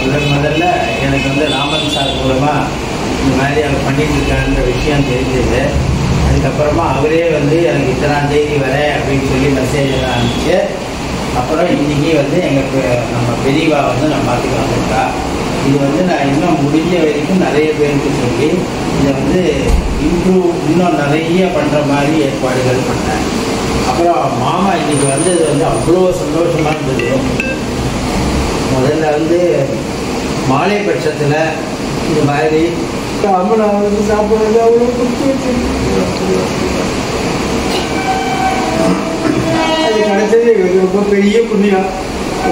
முதல்ல எனக்கு வந்து ராமன் சார் மூலமாக இந்த மாதிரி அவர் பண்ணிட்டு இருக்காருன்ற விஷயம் தெரிஞ்சது. அதுக்கப்புறமா அவரே வந்து எனக்கு இத்தனாம் தேதி வரேன் அப்படின்னு சொல்லி மெசேஜ் எல்லாம் அனுப்பிச்சு, அப்புறம் இன்றைக்கி வந்து எங்களுக்கு நம்ம பெரியவா வந்து நான் பார்த்துக்க வந்திருக்கா. இது வந்து நான் இன்னும் முடிஞ்ச வரைக்கும் நிறைய பேருக்கு சொல்லி இதை வந்து இன்னும் நிறைய பண்ணுற மாதிரி ஏற்பாடுகள் பண்ணேன். அப்புறம் மாமா இன்றைக்கி வந்தது வந்து அவ்வளோ சந்தோஷமாக இருந்தது. முதல்ல வந்து மாலை பட்சத்தில் இந்த மாதிரி அம்மனை வந்து சாப்பிட்றது அவ்வளோ கொடுத்து அது கிடைச்சது எங்களுக்கு ரொம்ப பெரிய புண்ணியம்,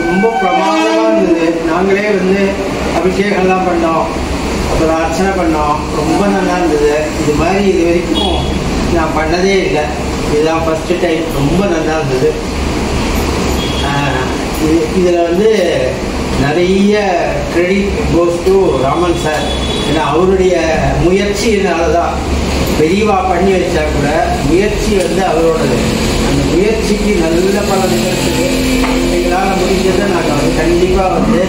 ரொம்ப பிரமாதமாக இருந்தது. நாங்களே வந்து அபிஷேகம்லாம் பண்ணோம், அப்புறம் அர்ச்சனை பண்ணோம், ரொம்ப நல்லா இருந்தது. இது மாதிரி இது வரைக்கும் நான் பண்ணதே இல்லை, இதுதான் ஃபஸ்ட்டு டைம். ரொம்ப நல்லா இருந்தது. இதில் வந்து நிறைய credit goes to Raman sir. ஏன்னா அவருடைய முயற்சியினால தான் பெரியவா பண்ணி வச்சா கூட முயற்சி வந்து அவரோடது. அந்த முயற்சிக்கு நல்ல பல நிகழ்ச்சிக்கு எங்களால் முடிஞ்சதை நாங்கள் வந்து கண்டிப்பாக வந்து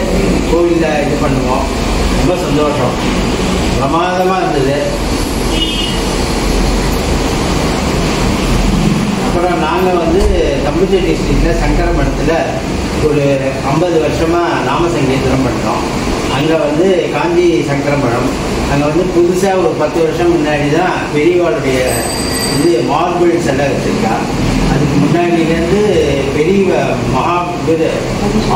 கோவிலில் இது பண்ணுவோம். ரொம்ப சந்தோஷம், பிரமாதமாக இருந்தது. அப்புறம் நாங்கள் வந்து தம்புச்சேரி டிஸ்ட்ரிக்டில் சங்கர மடத்தில் ஒரு 50 வருஷமாக நாம சங்கீர்த்தனம் பண்ணுறோம். அங்கே வந்து காஞ்சி சங்கர மடம், அங்கே வந்து புதுசாக ஒரு 10 வருஷம் முன்னாடி தான் பெரியவாளுடைய இது மார்பிள் சிலை வச்சுருக்கா. அதுக்கு முன்னாடியிலேருந்து பெரிய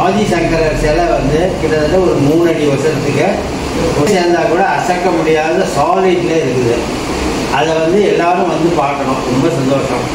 ஆதிசங்கரர் சிலை வந்து கிட்டத்தட்ட ஒரு 3 அடி வருஷத்துக்கு சேர்ந்தால் கூட அசைக்க முடியாத சாலிட்ல இருக்குது. அதை வந்து எல்லாரும் வந்து பார்க்கணும். ரொம்ப சந்தோஷம்.